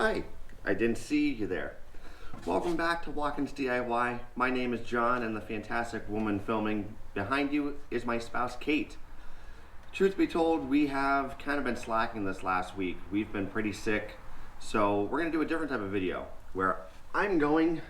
Hi, I didn't see you there. Welcome back to Watkins DIY. My name is John, and the fantastic woman filming behind you is my spouse, Kate. Truth be told, we have kind of been slacking this last week. We've been pretty sick, so we're going to do a different type of video where I'm going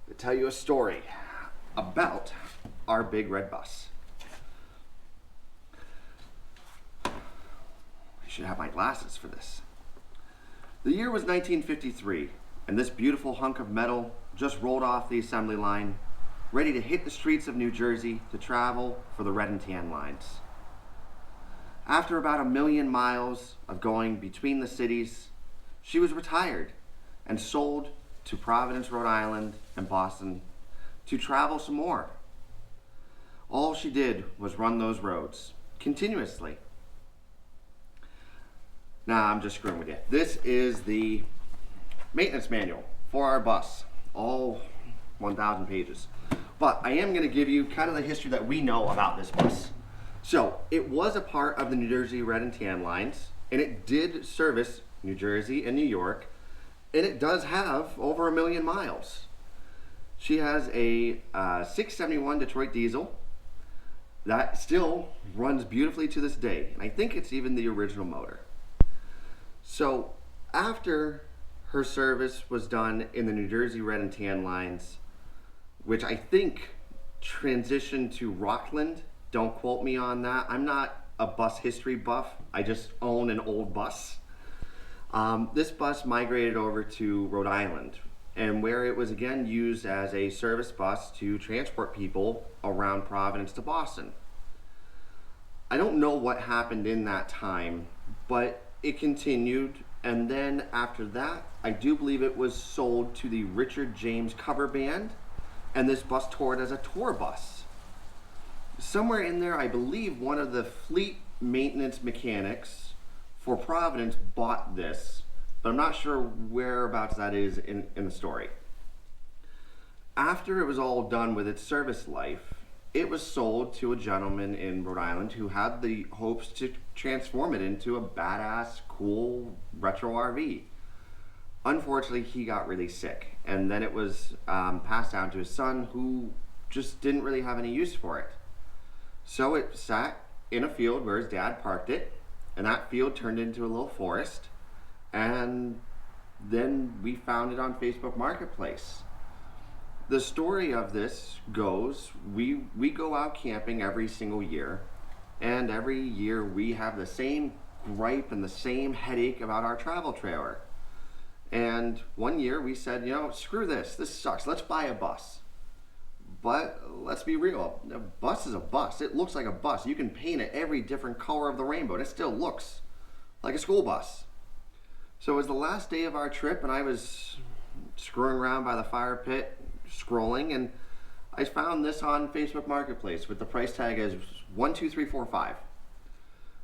to tell you a story about our big red bus. I should have my glasses for this. The year was 1953, and this beautiful hunk of metal just rolled off the assembly line, ready to hit the streets of New Jersey to travel for the red and tan lines. After about 1 million miles of going between the cities, she was retired and sold to Providence, Rhode Island and Boston to travel some more. All she did was run those roads continuously. Nah, I'm just screwing with you. This is the maintenance manual for our bus, all 1,000 pages. But I am going to give you kind of the history that we know about this bus. So, it was a part of the New Jersey red and tan lines, and it did service New Jersey and New York, and it does have over 1 million miles. She has a 671 Detroit diesel that still runs beautifully to this day, and I think it's even the original motor. So after her service was done in the New Jersey red and tan lines, which I think transitioned to Rockland, don't quote me on that. I'm not a bus history buff. I just own an old bus. This bus migrated over to Rhode Island, and where it was again used as a service bus to transport people around Providence to Boston. I don't know what happened in that time, but it continued, and then after that, I do believe it was sold to the Richard James cover band, and this bus toured as a tour bus. Somewhere in there, I believe one of the fleet maintenance mechanics for Providence bought this, but I'm not sure whereabouts that is in the story. After it was all done with its service life, it was sold to a gentleman in Rhode Island who had the hopes to transform it into a badass, cool, retro RV. Unfortunately, he got really sick, and then it was passed down to his son, who just didn't really have any use for it. So it sat in a field where his dad parked it, and that field turned into a little forest, and then we found it on Facebook Marketplace. The story of this goes, we go out camping every single year, and every year we have the same gripe and the same headache about our travel trailer. And one year we said, screw this sucks, let's buy a bus. But let's be real, a bus is a bus. It looks like a bus. You can paint it every different color of the rainbow, and it still looks like a school bus. So it was the last day of our trip, and I was screwing around by the fire pit, scrolling, and I found this on Facebook Marketplace with the price tag as 12345.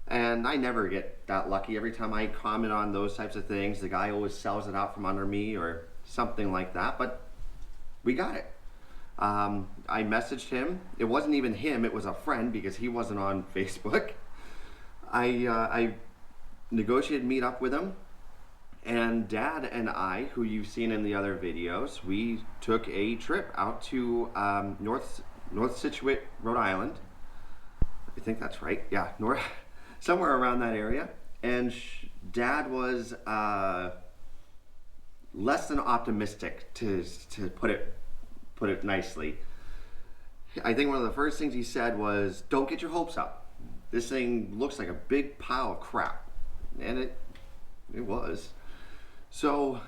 And I never get that lucky. Every time I comment on those types of things, the guy always sells it out from under me or something like that, but we got it. I messaged him. It wasn't even him, it was a friend because he wasn't on Facebook. I negotiated meet up with him, and Dad and I, who you've seen in the other videos, we took a trip out to North Scituate, Rhode Island. I think that's right. Yeah, somewhere around that area. And Dad was less than optimistic, to put it nicely. I think one of the first things he said was, "Don't get your hopes up. This thing looks like a big pile of crap," and it was. So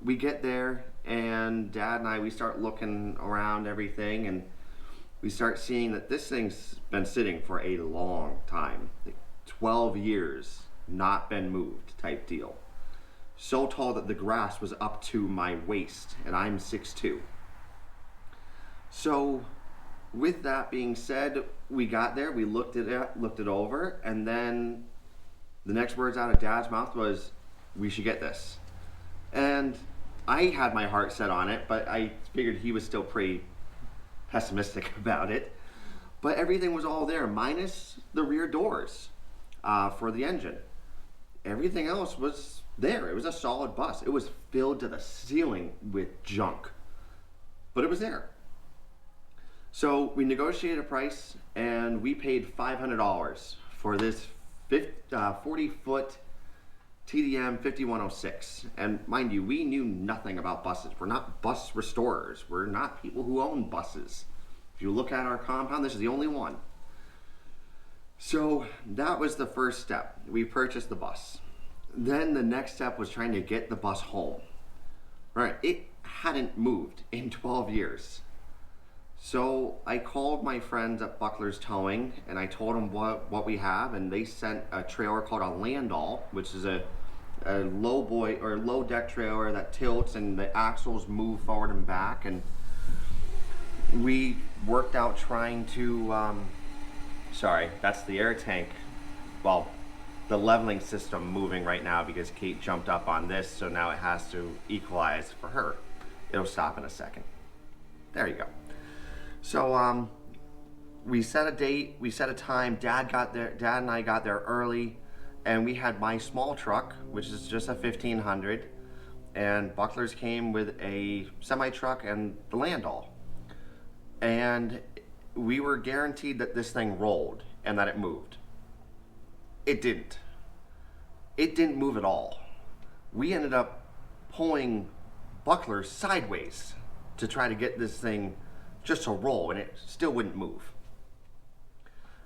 we get there, and Dad and I, we start looking around everything, and we start seeing that this thing's been sitting for a long time, like 12 years, not been moved type deal. So tall that the grass was up to my waist, and I'm 6'2". So with that being said, we got there, we looked it over, and then the next words out of Dad's mouth was, "We should get this." And I had my heart set on it, but I figured he was still pretty pessimistic about it. But everything was all there, minus the rear doors for the engine. Everything else was there. It was a solid bus. It was filled to the ceiling with junk, but it was there. So we negotiated a price, and we paid $500 for this 40-foot TDM 5106. And mind you, we knew nothing about buses. We're not bus restorers. We're not people who own buses. If you look at our compound, this is the only one. So that was the first step. We purchased the bus. Then the next step was trying to get the bus home. Right, it hadn't moved in 12 years. So I called my friends at Buckler's Towing, and I told them what we have, and they sent a trailer called a landau, which is a low deck trailer that tilts and the axles move forward and back. And we worked out trying to, sorry, that's the air tank. Well, the leveling system moving right now because Kate jumped up on this, so now it has to equalize for her. It'll stop in a second. There you go. So we set a date, we set a time. Dad and I got there early, and we had my small truck, which is just a 1500, and Buckler's came with a semi truck and the landau. And we were guaranteed that this thing rolled and that it moved. It didn't. It didn't move at all. We ended up pulling Buckler sideways to try to get this thing just to roll, and it still wouldn't move.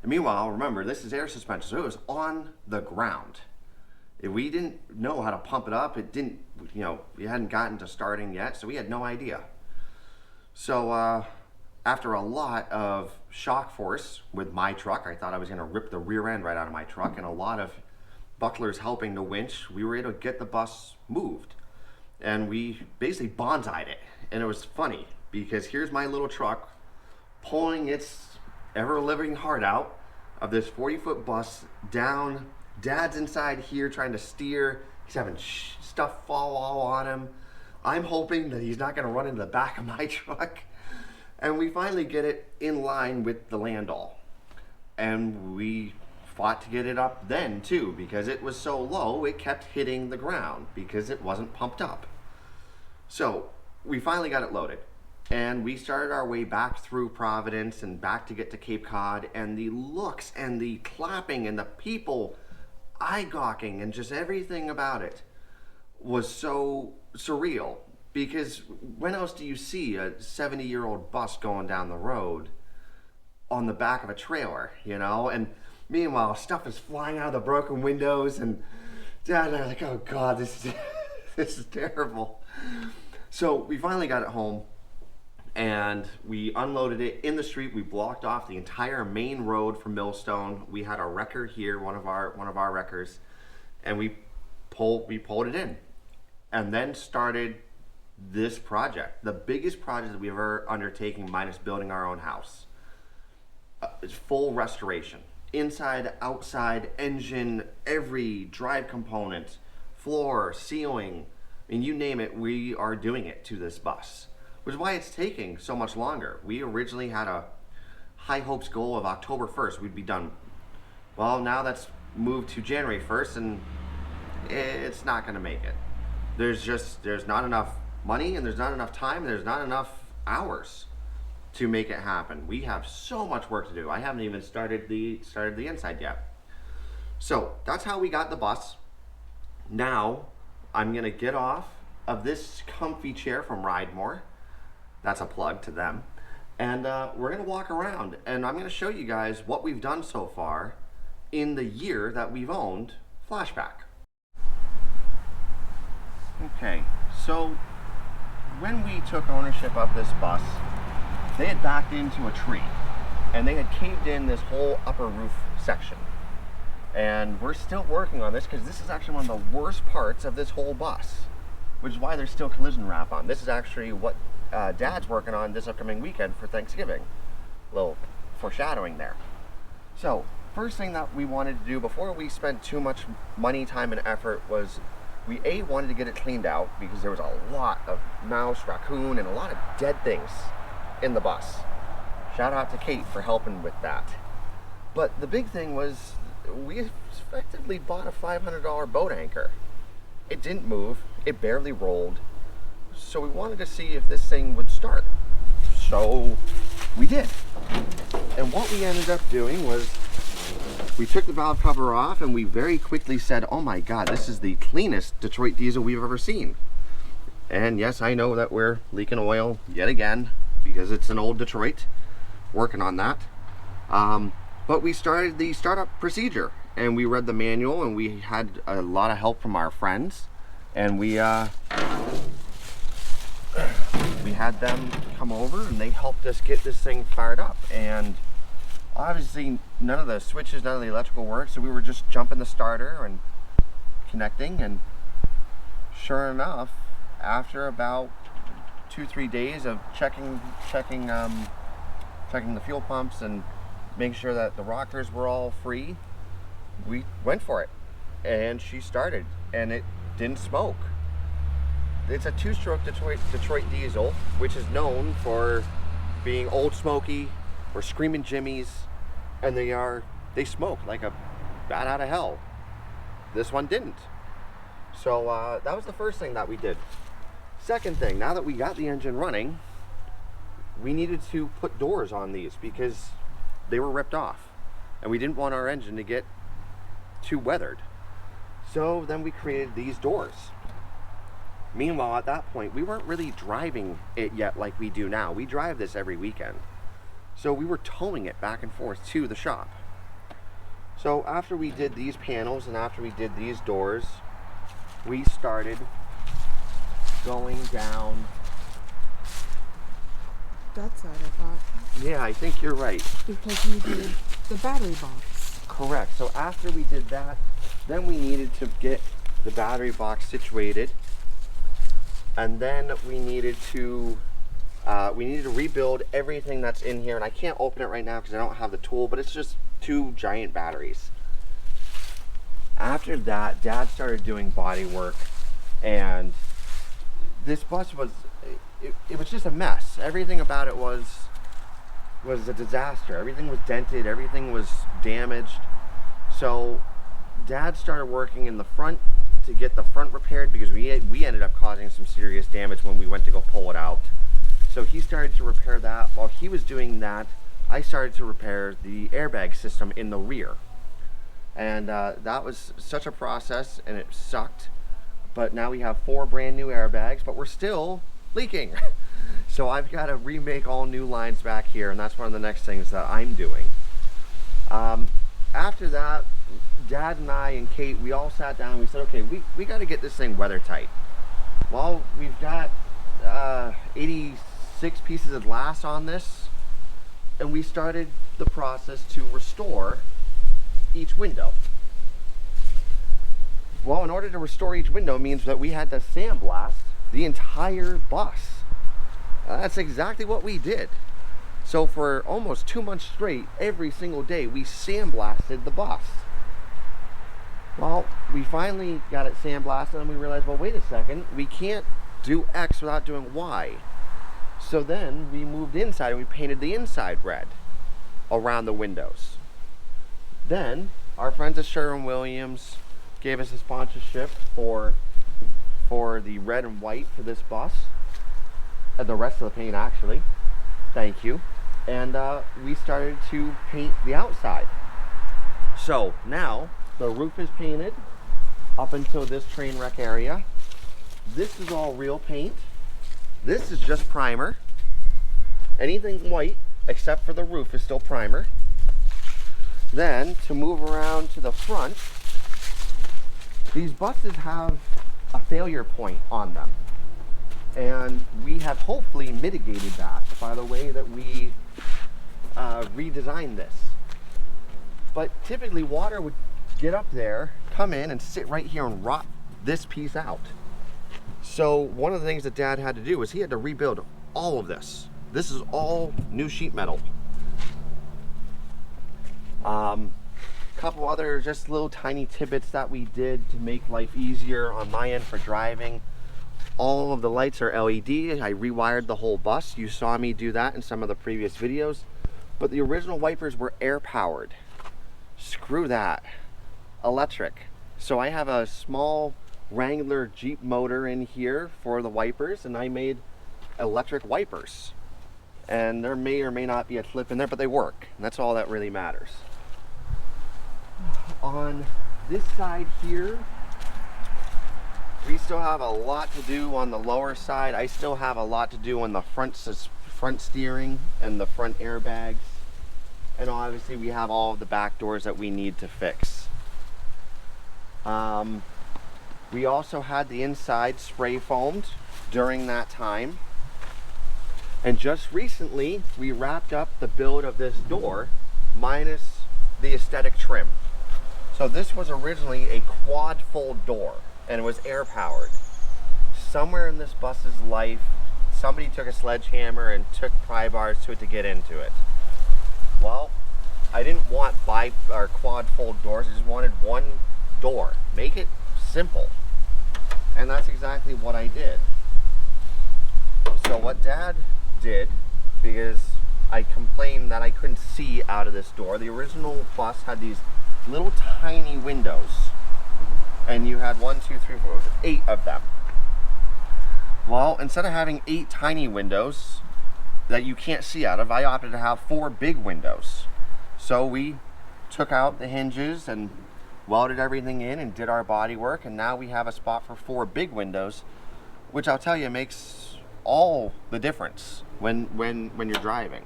And meanwhile, remember, this is air suspension, so it was on the ground. We didn't know how to pump it up. It didn't, we hadn't gotten to starting yet, so we had no idea. So after a lot of shock force with my truck, I thought I was gonna rip the rear end right out of my truck, and a lot of Buckler's helping to winch, we were able to get the bus moved. And we basically bonsai'd it, and it was funny, because here's my little truck pulling its ever-living heart out of this 40-foot bus down. Dad's inside here trying to steer. He's having stuff fall all on him. I'm hoping that he's not going to run into the back of my truck. And we finally get it in line with the landau. And we fought to get it up then too, because it was so low it kept hitting the ground because it wasn't pumped up. So we finally got it loaded. And we started our way back through Providence and back to get to Cape Cod, and the looks and the clapping and the people eye-gawking and just everything about it was so surreal, because when else do you see a 70-year-old bus going down the road on the back of a trailer, And meanwhile, stuff is flying out of the broken windows, and Dad and I are like, oh God, this is terrible. So we finally got it home, and we unloaded it in the street. We blocked off the entire main road from Millstone. We had a wrecker here, one of our wreckers, and we pulled it in, and then started this project, the biggest project that we've ever undertaken, minus building our own house. It's full restoration, inside, outside, engine, every drive component, floor, ceiling. I mean, you name it, we are doing it to this bus. Which is why it's taking so much longer. We originally had a high hopes goal of October 1st we'd be done. Well, now that's moved to January 1st, and it's not gonna make it. There's not enough money, and there's not enough time, and there's not enough hours to make it happen. We have so much work to do. I haven't even started the inside yet. So that's how we got the bus. Now I'm gonna get off of this comfy chair from Ridemore. That's a plug to them. And we're gonna walk around, and I'm gonna show you guys what we've done so far in the year that we've owned Flashback. Okay, so when we took ownership of this bus, they had backed into a tree, and they had caved in this whole upper roof section. And we're still working on this, because this is actually one of the worst parts of this whole bus, which is why there's still collision wrap on. This is actually what Dad's working on this upcoming weekend for Thanksgiving. A little foreshadowing there. So, first thing that we wanted to do before we spent too much money, time, and effort was we wanted to get it cleaned out, because there was a lot of mouse, raccoon, and a lot of dead things in the bus. Shout out to Kate for helping with that. But the big thing was we effectively bought a $500 boat anchor. it didn't move, it barely rolled. So we wanted to see if this thing would start. So we did. And what we ended up doing was we took the valve cover off and we very quickly said, oh my God, this is the cleanest Detroit diesel we've ever seen. And yes, I know that we're leaking oil yet again because it's an old Detroit, working on that. But we started the startup procedure and we read the manual and we had a lot of help from our friends, and we had them come over and they helped us get this thing fired up. And obviously none of the switches, none of the electrical worked, so we were just jumping the starter and connecting, and sure enough, after about 2-3 days of checking the fuel pumps and making sure that the rockers were all free, we went for it and she started and it didn't smoke. It's a 2-stroke Detroit diesel, which is known for being old smoky or screaming jimmies, and they smoke like a bat out of hell. This one didn't. So that was the first thing that we did. Second thing, now that we got the engine running, we needed to put doors on these because they were ripped off and we didn't want our engine to get too weathered. So then we created these doors. Meanwhile, at that point, we weren't really driving it yet like we do now. We drive this every weekend. So we were towing it back and forth to the shop. So after we did these panels and after we did these doors, we started going down that side, I thought. Yeah, I think you're right. Because you did the battery box. Correct. So after we did that, then we needed to get the battery box situated, and then we needed to rebuild everything that's in here. And I can't open it right now because I don't have the tool, but it's just 2 giant batteries. After that, Dad started doing body work, and this bus was it was just a mess. Everything about it was a disaster. Everything was dented, everything was damaged. So Dad started working in the front to get the front repaired because we ended up causing some serious damage when we went to go pull it out. So he started to repair that. While he was doing that, I started to repair the airbag system in the rear. And that was such a process, and it sucked. But now we have 4 brand new airbags, but we're still leaking. So I've got to remake all new lines back here, and that's one of the next things that I'm doing. After that, Dad and I and Kate, we all sat down and we said, okay, we got to get this thing weather tight. Well, we've got 86 pieces of glass on this, and we started the process to restore each window. Well, in order to restore each window means that we had to sandblast the entire bus. That's exactly what we did. So for almost 2 months straight, every single day, we sandblasted the bus. Well, we finally got it sandblasted and we realized, well, wait a second, we can't do X without doing Y. So then we moved inside and we painted the inside red around the windows. Then our friends at Sherwin-Williams gave us a sponsorship for the red and white for this bus, and the rest of the paint actually. Thank you. And we started to paint the outside. So now the roof is painted up until this train wreck area. This is all real paint. This is just primer. Anything white except for the roof is still primer. Then to move around to the front, these buses have a failure point on them, and we have hopefully mitigated that by the way that we redesigned this. But typically water would get up there, come in and sit right here and rot this piece out. So one of the things that Dad had to do was he had to rebuild all of this. This is all new sheet metal. Couple other just little tiny tidbits that we did to make life easier on my end for driving. All of the lights are LED. I rewired the whole bus. You saw me do that in some of the previous videos. But the original wipers were air powered. Screw that. Electric. So I have a small Wrangler Jeep motor in here for the wipers, and I made electric wipers. And there may or may not be a clip in there, but they work. And that's all that really matters. On this side here, we still have a lot to do on the lower side. I still have a lot to do on the front steering and the front airbags. And obviously we have all of the back doors that we need to fix. We also had the inside spray foamed during that time. And just recently, we wrapped up the build of this door, minus the aesthetic trim. So this was originally a quad fold door, and it was air powered. Somewhere in this bus's life, somebody took a sledgehammer and took pry bars to it to get into it. Well, I didn't want quad fold doors, I just wanted one door. Make it simple. And that's exactly what I did. So what Dad did, because I complained that I couldn't see out of this door. The original bus had these little tiny windows, and you had 1, 2, 3, 4, 8 of them. Well, instead of having 8 tiny windows that you can't see out of, I opted to have 4 big windows. So we took out the hinges and welded everything in and did our body work, and now we have a spot for 4 big windows, which I'll tell you makes all the difference when you're driving.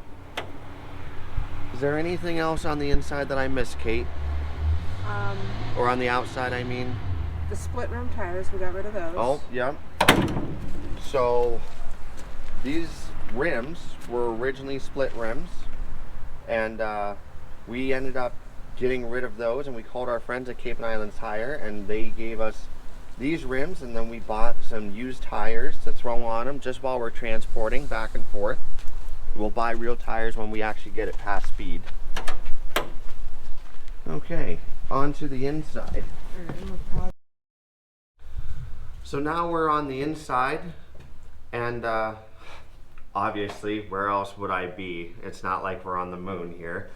Is there anything else on the inside that I missed, Kate? Or on the outside, I mean? The split rim tires, we got rid of those. Oh, yeah. So these rims were originally split rims, and we ended up getting rid of those, and we called our friends at Cape and Island Tire, and they gave us these rims, and then we bought some used tires to throw on them just while we're transporting back and forth. We'll buy real tires when we actually get it past speed. Okay, on to the inside. So now we're on the inside, and obviously, where else would I be? It's not like we're on the moon here.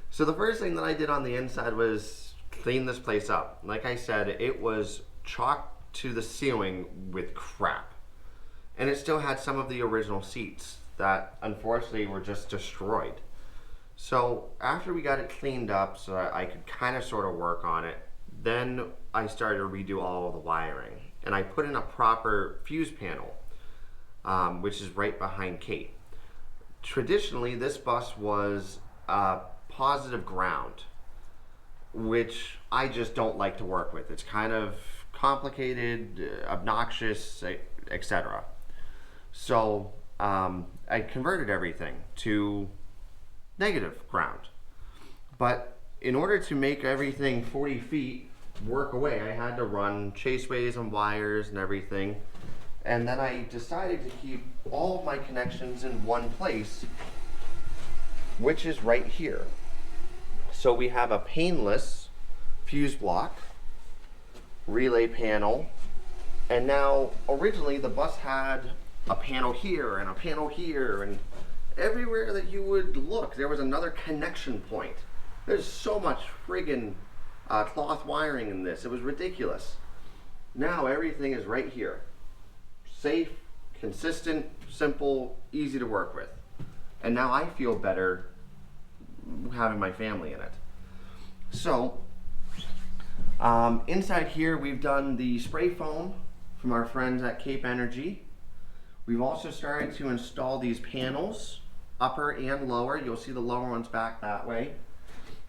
So the first thing that I did on the inside was clean this place up. Like I said, it was chalked to the ceiling with crap. And it still had some of the original seats that unfortunately were just destroyed. So after we got it cleaned up so that I could kind of sort of work on it, then I started to redo all of the wiring. And I put in a proper fuse panel, which is right behind Kate. Traditionally, this bus was positive ground, which I just don't like to work with. It's kind of complicated, obnoxious, etc. So I converted everything to negative ground. But in order to make everything 40 feet work away, I had to run chaseways and wires and everything. And then I decided to keep all of my connections in one place, which is right here. So we have a painless fuse block, relay panel, and now originally the bus had a panel here and a panel here, and everywhere that you would look there was another connection point. There's so much friggin' cloth wiring in this, it was ridiculous. Now everything is right here. Safe, consistent, simple, easy to work with. And now I feel better having my family in it. So inside here we've done the spray foam from our friends at Cape Energy. We've also started to install these panels, upper and lower. You'll see the lower ones back that way.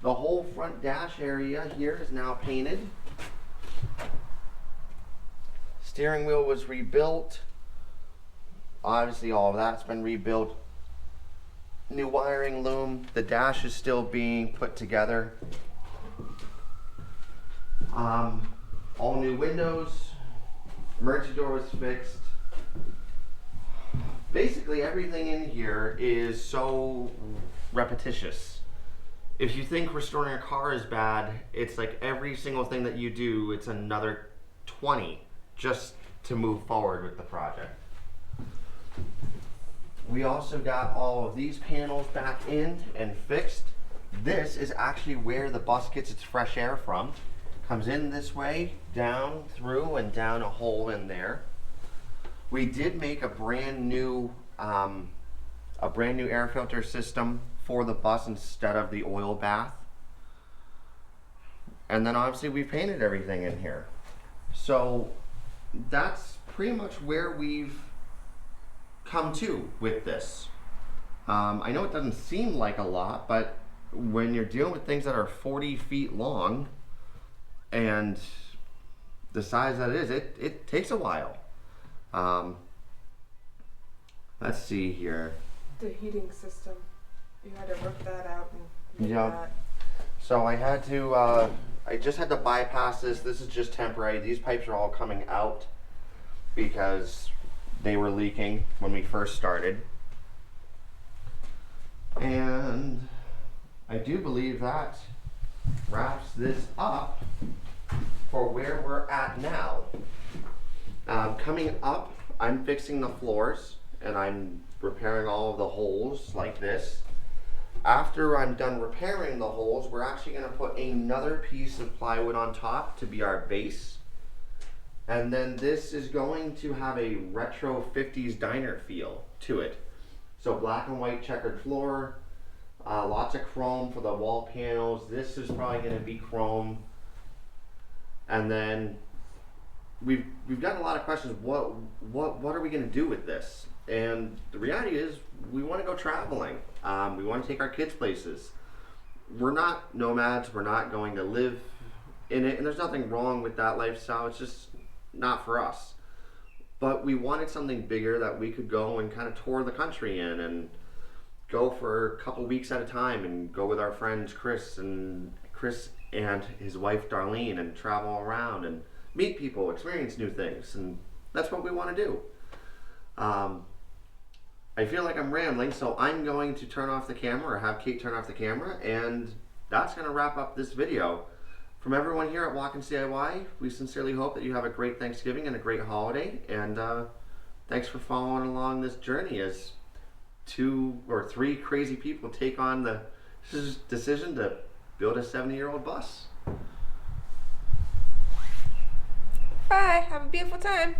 The whole front dash area here is now painted. Steering wheel was rebuilt. Obviously all of that's been rebuilt. New wiring loom. The dash is still being put together. All new windows. Emergency door was fixed. Basically everything in here is so repetitious. If you think restoring a car is bad, it's like every single thing that you do, it's another 20 just to move forward with the project. We also got all of these panels back in and fixed. This is actually where the bus gets its fresh air from. comes in this way, down through and down a hole in there. We did make a brand new air filter system for the bus instead of the oil bath. And then obviously we painted everything in here. So that's pretty much where we've come to with this. I know it doesn't seem like a lot, but when you're dealing with things that are 40 feet long and the size that it is, it takes a while. Let's see here. The heating system. You had to rip that out and make Yeah. that. So I had to, I just had to bypass this. This is just temporary. These pipes are all coming out because they were leaking when we first started. And I do believe that wraps this up for where we're at now. Coming up, I'm fixing the floors and I'm repairing all of the holes like this. After I'm done repairing the holes, we're actually going to put another piece of plywood on top to be our base. And then this is going to have a retro 50s diner feel to it. So black and white checkered floor, lots of chrome for the wall panels. This is probably going to be chrome. And then we've gotten a lot of questions. What are we going to do with this? And the reality is, we want to go traveling. We want to take our kids places. We're not nomads. We're not going to live in it. And there's nothing wrong with that lifestyle. It's just not for us. But we wanted something bigger that we could go and kind of tour the country in and go for a couple weeks at a time and go with our friends Chris and his wife Darlene and travel around and meet people, experience new things. And that's what we want to do. I feel like I'm rambling, so I'm going to turn off the camera or have Kate turn off the camera, and that's going to wrap up this video. From everyone here at Watkins DIY, we sincerely hope that you have a great Thanksgiving and a great holiday, and thanks for following along this journey as 2 or 3 crazy people take on the decision to build a 70-year-old bus. Bye. Have a beautiful time.